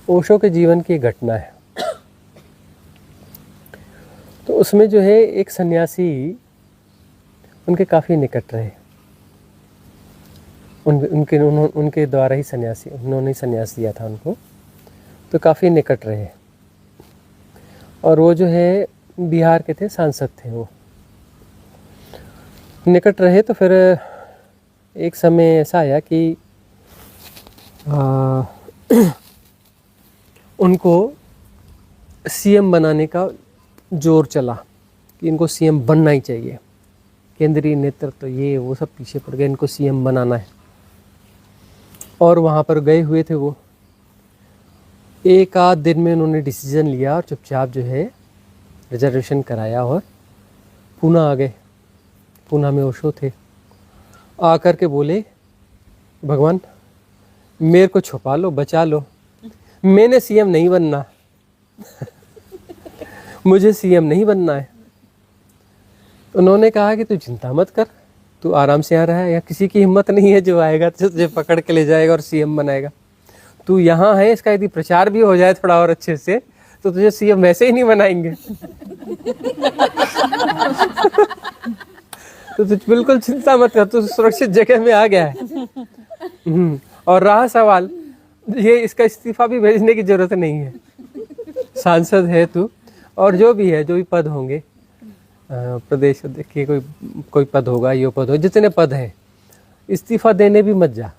ओशो के जीवन की एक घटना है। तो उसमें जो है एक सन्यासी उनके काफ़ी निकट रहे। उनके द्वारा ही सन्यासी, उन्होंने ही सन्यास दिया था उनको, तो काफ़ी निकट रहे। और वो जो है बिहार के थे, सांसद थे, वो निकट रहे। तो फिर एक समय ऐसा आया कि उनको सीएम बनाने का जोर चला कि इनको सीएम बनना ही चाहिए। केंद्रीय नेतृत्व तो ये वो सब पीछे पड़ गए, इनको सीएम बनाना है। और वहाँ पर गए हुए थे वो। एक आध दिन में उन्होंने डिसीजन लिया और चुपचाप जो है रिजर्वेशन कराया और पूना आ गए। पूना में ओशो थे। आकर के बोले, भगवान मेरे को छुपा लो, बचा लो, मैंने सीएम नहीं बनना मुझे सीएम नहीं बनना है। उन्होंने कहा कि तू चिंता मत कर, तू आराम से आ रहा है, या किसी की हिम्मत नहीं है जो आएगा तो तुझे पकड़ के ले जाएगा और सीएम बनाएगा। तू यहाँ है, इसका यदि प्रचार भी हो जाए थोड़ा और अच्छे से तो तुझे सीएम वैसे ही नहीं बनाएंगे तो तुझ बिल्कुल चिंता मत कर, तू सुरक्षित जगह में आ गया है। और रहा सवाल, ये इसका इस्तीफा भी भेजने की जरूरत नहीं है, सांसद है तू, और जो भी है, जो भी पद होंगे प्रदेश के, कोई पद होगा, ये पद हो, जितने पद हैं, इस्तीफा देने भी मत जा,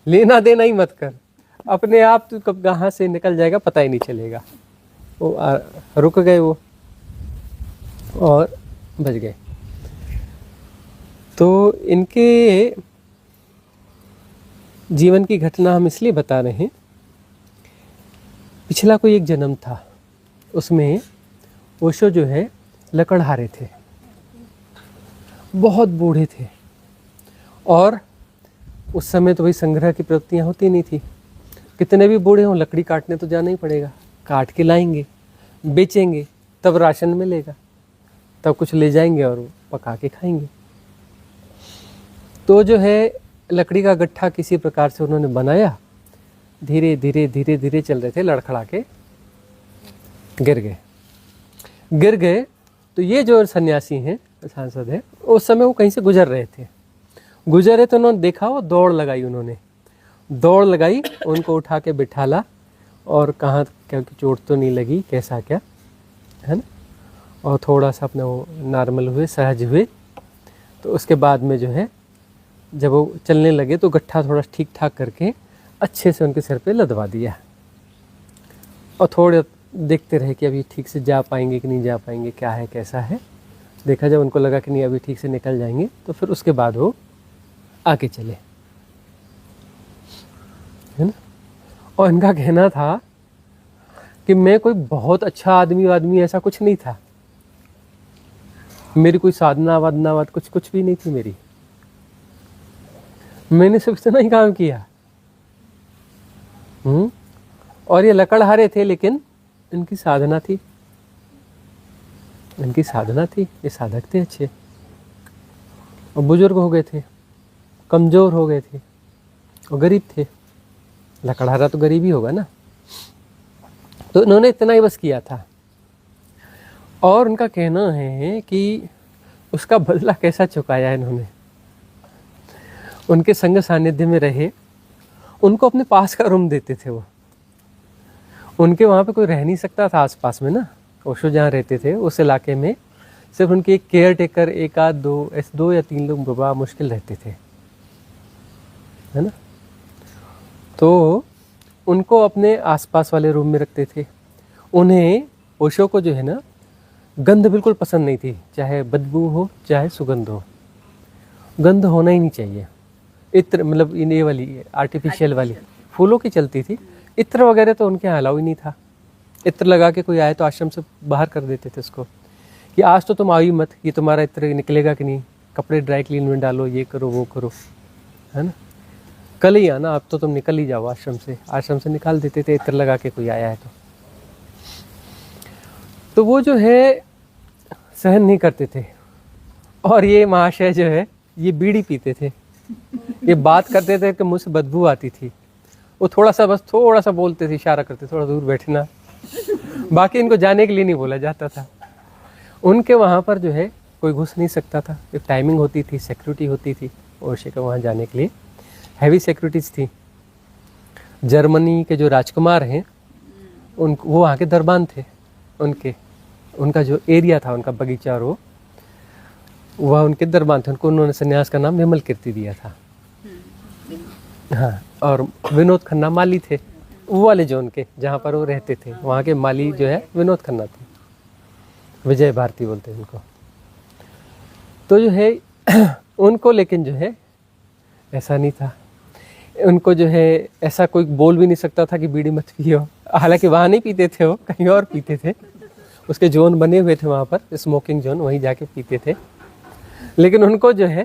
लेना देना ही मत कर, अपने आप तू कब कहाँ से निकल जाएगा पता ही नहीं चलेगा। वो रुक गए वो और बच गए। तो इनके जीवन की घटना हम इसलिए बता रहे हैं, पिछला कोई एक जन्म था, उसमें ओशो जो है लकड़हारे थे, बहुत बूढ़े थे, और उस समय तो वही संग्रह की प्रवृत्तियाँ होती नहीं थी। कितने भी बूढ़े हों, लकड़ी काटने तो जाना ही पड़ेगा, काट के लाएंगे, बेचेंगे, तब राशन मिलेगा, तब कुछ ले जाएंगे और पका के खाएंगे। तो जो है लकड़ी का गट्ठा किसी प्रकार से उन्होंने बनाया, धीरे धीरे धीरे धीरे चल रहे थे, लड़खड़ा के गिर गए। तो ये जो सन्यासी हैं, सांसद है, उस समय वो कहीं से गुजर रहे थे, गुजरे तो उन्होंने देखा, वो दौड़ लगाई, उनको उठा के बिठाला, और कहाँ क्या चोट तो नहीं लगी, कैसा क्या है ना, और थोड़ा सा अपना वो नॉर्मल हुए, सहज हुए। तो उसके बाद में जो है जब वो चलने लगे तो गट्ठा थोड़ा ठीक ठाक करके अच्छे से उनके सिर पे लदवा दिया, और थोड़े देखते रहे कि अभी ठीक से जा पाएंगे कि नहीं जा पाएंगे, क्या है कैसा है। देखा, जब उनको लगा कि नहीं अभी ठीक से निकल जाएंगे, तो फिर उसके बाद वो आगे चले, है ना। और इनका कहना था कि मैं कोई बहुत अच्छा आदमी ऐसा कुछ नहीं था, मेरी कोई साधना वादना कुछ भी नहीं थी मेरी, मैंने सिर्फ इतना ही काम किया। और ये लकड़हारे थे, लेकिन इनकी साधना थी, ये साधक थे अच्छे, और बुजुर्ग हो गए थे, कमजोर हो गए थे, और गरीब थे। लकड़हारा तो गरीब ही होगा ना। तो इन्होंने इतना ही बस किया था। और उनका कहना है कि उसका बदला कैसा चुकाया इन्होंने। उनके संग सानिध्य में रहे, उनको अपने पास का रूम देते थे वो। उनके वहाँ पे कोई रह नहीं सकता था आसपास में ना, ओशो जहाँ रहते थे उस इलाके में सिर्फ उनके एक केयर टेकर, एक आध दो या तीन लोग बड़ा मुश्किल रहते थे, है ना। तो उनको अपने आसपास वाले रूम में रखते थे। उन्हें, ओशो को जो है ना, गंध बिल्कुल पसंद नहीं थी, चाहे बदबू हो चाहे सुगंध हो, गंध होना ही नहीं चाहिए। इत्र मतलब ये वाली आर्टिफिशियल वाली फूलों की चलती थी, इत्र वगैरह तो उनके यहाँ अलाउ ही नहीं था। इत्र लगा के कोई आए तो आश्रम से बाहर कर देते थे उसको, कि आज तो तुम आई मत, ये तुम्हारा इत्र निकलेगा कि नहीं, कपड़े ड्राई क्लीन में डालो, ये करो वो करो, है ना, कल ही आना, अब तो तुम निकल ही जाओ आश्रम से निकाल देते थे इत्र लगा के कोई आया है तो वो जो है सहन नहीं करते थे। और ये महाशय जो है, ये बीड़ी पीते थे, ये बात करते थे कि मुझसे बदबू आती थी, वो थोड़ा सा बोलते थे, इशारा करते, थोड़ा दूर बैठना। बाकी इनको जाने के लिए नहीं बोला जाता था। उनके वहाँ पर जो है कोई घुस नहीं सकता था, एक टाइमिंग होती थी, सिक्योरिटी होती थी ओशो के वहाँ जाने के लिए, हैवी सिक्योरिटीज़ थी। जर्मनी के जो राजकुमार हैं वो वहाँ के दरबान थे, उनका जो एरिया था, उनका बगीचा, और वह उनके दरबान थे। उन्होंने संन्यास का नाम विमल कीर्ति दिया था। हाँ, और विनोद खन्ना माली थे, वो वाले जो उनके जहाँ पर वो रहते थे वहाँ के माली जो है विनोद खन्ना थे, विजय भारती बोलते हैं उनको। तो जो है उनको, लेकिन जो है ऐसा नहीं था, उनको जो है ऐसा कोई बोल भी नहीं सकता था कि बीड़ी मत पियो। हालांकि वहाँ नहीं पीते थे, वो कहीं और पीते थे, उसके जोन बने हुए थे वहाँ पर, स्मोकिंग जोन, वहीं जाके पीते थे। लेकिन उनको जो है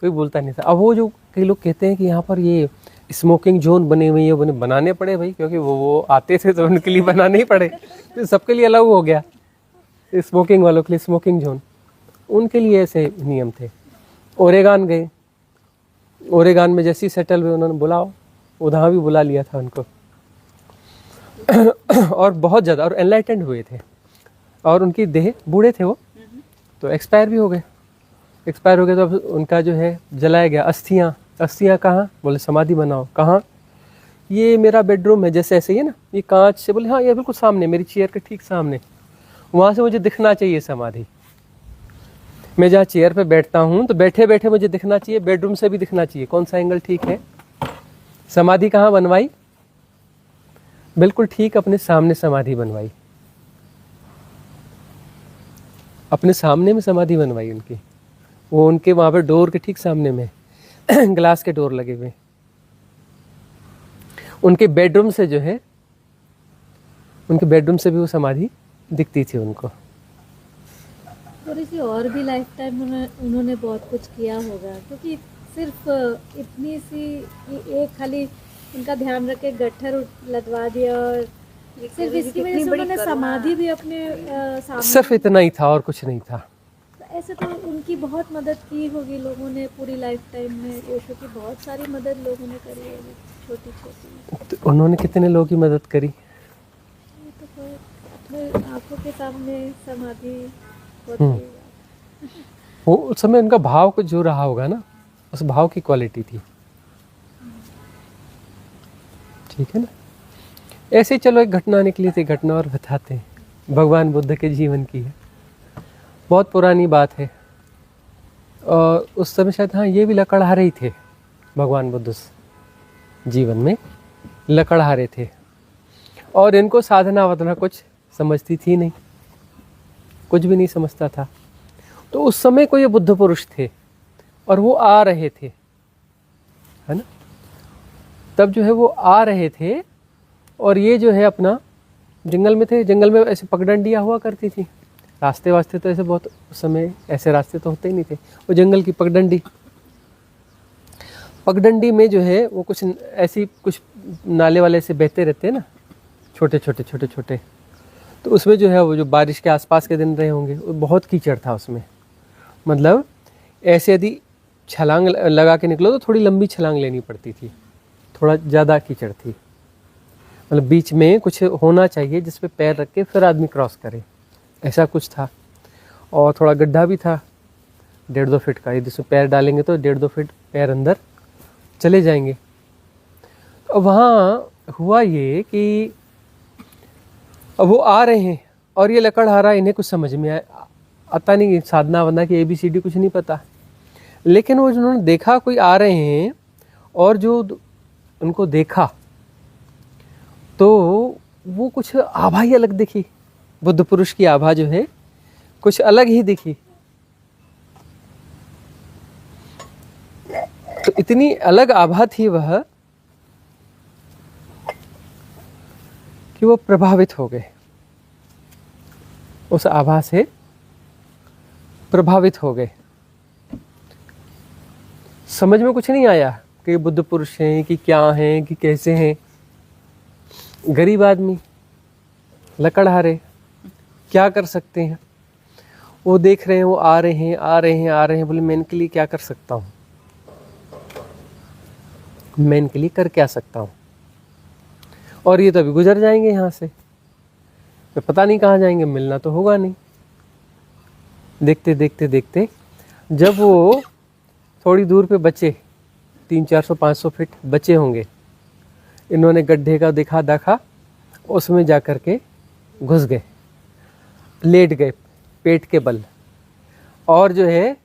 कोई बोलता नहीं था। अब वो जो कई लोग कहते हैं कि यहाँ पर ये स्मोकिंग जोन बने हुए हैं, बनाने पड़े भाई, क्योंकि वो आते थे तो उनके लिए बनाने ही पड़े, तो सबके लिए अलाउ हो गया स्मोकिंग वालों के लिए स्मोकिंग जोन, उनके लिए ऐसे नियम थे। ओरेगान गए, ओरेगान में जैसे ही सेटल हुए उन्होंने बुलाओ, उधर भी बुला लिया था उनको। और बहुत ज़्यादा, और एनलाइटेंड हुए थे, और उनकी देह, बूढ़े थे वो, तो एक्सपायर भी हो गए। एक्सपायर हो गए तो अब उनका जो है जलाया गया। अस्थियाँ कहाँ? बोले समाधि बनाओ। कहाँ? ये मेरा बेडरूम है, जैसे ऐसे ही है ना, ये कांच से। बोले हाँ, ये बिल्कुल सामने, मेरी चेयर के ठीक सामने, वहाँ से मुझे दिखना चाहिए समाधि। मैं जहाँ चेयर पे बैठता हूँ तो बैठे बैठे मुझे दिखना चाहिए, बेडरूम से भी दिखना चाहिए, कौन सा एंगल ठीक है। समाधि कहाँ बनवाई? बिल्कुल ठीक अपने सामने समाधि बनवाई, अपने सामने में समाधि बनवाई उनकी। वो उनके वहाँ पर डोर के ठीक सामने में ग्लास के डोर लगे हुए, उनके बेडरूम से जो है, उनके बेडरूम से भी वो समाधि दिखती थी उनको। थोड़ी सी और भी लाइफ टाइम उन्होंने बहुत कुछ किया होगा, क्योंकि सिर्फ इतनी सी एक खाली उनका ध्यान रख के गट्ठर लदवा दिया, और सिर्फ इसकी वजह से उन्होंने समाधि भी अपने सामने, सिर्फ इतना ही था और कुछ नहीं था। ऐसे तो उनकी बहुत मदद की होगी लोगों ने पूरी लाइफ टाइम में। ओशो की बहुत सारी मदद लोगों ने करी होगी, छोटी छोटी। तो उन्होंने कितने लोगों की मदद करी? तो अपने आंखों के सामने समाधि होती। वो उस समय उनका भाव कुछ जो रहा होगा ना, उस भाव की क्वालिटी थी। ठीक है ना। ऐसे ही चलो एक घटना निकली थी, घटना और बताते हैं, भगवान बुद्ध के जीवन की है, बहुत पुरानी बात है। और उस समय शायद, हाँ, ये भी लकड़हारे ही थे, भगवान बुद्ध जीवन में लकड़हारे थे, और इनको साधना वाधना कुछ समझती थी नहीं, कुछ भी नहीं समझता था। तो उस समय को ये बुद्ध पुरुष थे और वो आ रहे थे, है ना। तब जो है वो आ रहे थे, और ये जो है अपना जंगल में थे। जंगल में ऐसे पगडंडियाँ हुआ करती थी, रास्ते वास्ते तो ऐसे बहुत, उस समय ऐसे रास्ते तो होते ही नहीं थे, वो जंगल की पगडंडी में जो है वो कुछ ऐसी, कुछ नाले वाले से बहते रहते हैं ना, छोटे छोटे। तो उसमें जो है वो, जो बारिश के आसपास के दिन रहे होंगे, वो बहुत कीचड़ था उसमें। मतलब ऐसे यदि छलांग लगा के निकलो तो थोड़ी लंबी छलांग लेनी पड़ती थी, थोड़ा ज़्यादा कीचड़ थी। मतलब बीच में कुछ होना चाहिए जिस पे पैर रख के फिर आदमी क्रॉस करे, ऐसा कुछ था। और थोड़ा गड्ढा भी था 1.5-2 फीट का, यदि उसमें पैर डालेंगे तो 1.5-2 फीट पैर अंदर चले जाएंगे। तो वहाँ हुआ ये कि अब वो आ रहे हैं और ये लकड़हारा, इन्हें कुछ समझ में आता नहीं, साधना वधना की ABCD कुछ नहीं पता। लेकिन वो जिन्होंने देखा कोई आ रहे हैं, और जो उनको देखा तो वो कुछ आभा ही अलग दिखी, बुद्ध पुरुष की आभा जो है कुछ अलग ही दिखी। तो इतनी अलग आभा थी वह कि वो प्रभावित हो गए, उस आभा से प्रभावित हो गए। समझ में कुछ नहीं आया कि बुद्ध पुरुष हैं कि क्या हैं कि कैसे हैं। गरीब आदमी, लकड़हारे, क्या कर सकते हैं। वो देख रहे हैं, वो आ रहे हैं। बोले मैं इनके लिए क्या कर सकता हूँ, मैं इनके लिए कर क्या सकता हूँ। और ये तो अभी गुजर जाएंगे यहाँ से, तो पता नहीं कहाँ जाएंगे, मिलना तो होगा नहीं। देखते देखते देखते जब वो थोड़ी दूर पे बचे, 300-400-500 फीट बचे होंगे, इन्होंने गड्ढे का देखा, उसमें जा कर के घुस गए, लेट गए पेट के बल, और जो है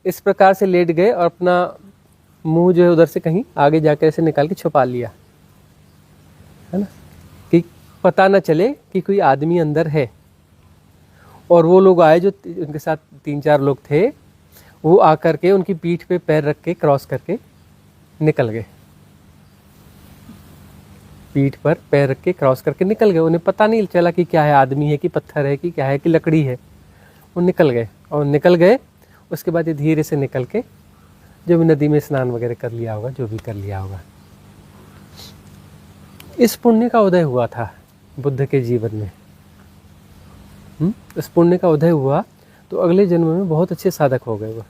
इस प्रकार से लेट गए और अपना मुंह जो है उधर से कहीं आगे जाकर ऐसे निकाल के छुपा लिया, है ना, कि पता ना चले कि कोई आदमी अंदर है। और वो लोग आए जो उनके साथ 3-4 लोग थे, वो आकर के उनकी पीठ पे पैर रख के क्रॉस करके निकल गए, पीठ पर पैर रख के क्रॉस करके निकल गए। उन्हें पता नहीं चला कि क्या है, आदमी है कि पत्थर है कि क्या है कि लकड़ी है। वो निकल गए, और निकल गए उसके बाद ये धीरे से निकल के जो भी नदी में स्नान वगैरह कर लिया होगा, जो भी कर लिया होगा, इस पुण्य का उदय हुआ था बुद्ध के जीवन में। इस पुण्य का उदय हुआ तो अगले जन्म में बहुत अच्छे साधक हो गए वो,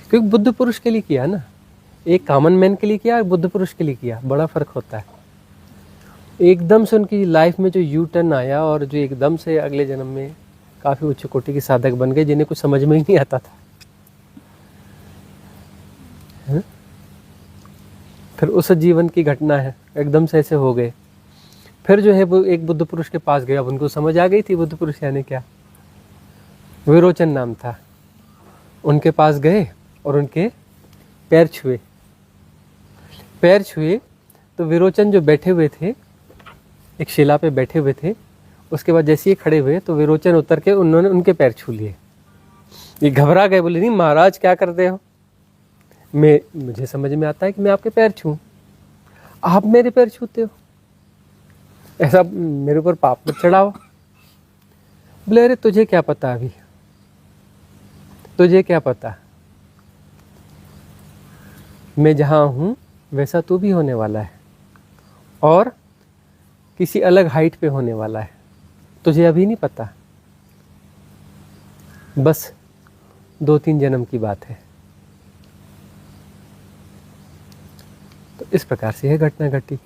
क्योंकि बुद्ध पुरुष के लिए किया ना, एक कॉमन मैन के लिए किया, बुद्ध पुरुष के लिए किया, बड़ा फर्क होता है। एकदम से उनकी लाइफ में जो यू टर्न आया, और जो एकदम से अगले जन्म में काफ़ी उच्च कोटि के साधक बन गए, जिन्हें कुछ समझ में ही नहीं आता था। फिर उस जीवन की घटना है, एकदम से ऐसे हो गए। फिर जो है वो एक बुद्ध पुरुष के पास गए, अब उनको समझ आ गई थी बुद्ध पुरुष यानी क्या, विरोचन नाम था। उनके पास गए और उनके पैर छुए, तो विरोचन जो बैठे हुए थे, एक शिला पे बैठे हुए थे, उसके बाद जैसे ही खड़े हुए तो विरोचन उतर के उन्होंने उनके पैर छू लिए। ये घबरा गए, बोले नहीं महाराज क्या करते हो, मुझे समझ में आता है कि मैं आपके पैर छूं, आप मेरे पैर छूते हो, ऐसा मेरे ऊपर पाप मत चढ़ाओ। बोले अरे तुझे क्या पता, अभी तुझे क्या पता, मैं जहाँ हूँ वैसा तू भी होने वाला है, और किसी अलग हाइट पे होने वाला है, तुझे अभी नहीं पता, बस 2-3 जन्म की बात है। तो इस प्रकार से यह घटना घटी।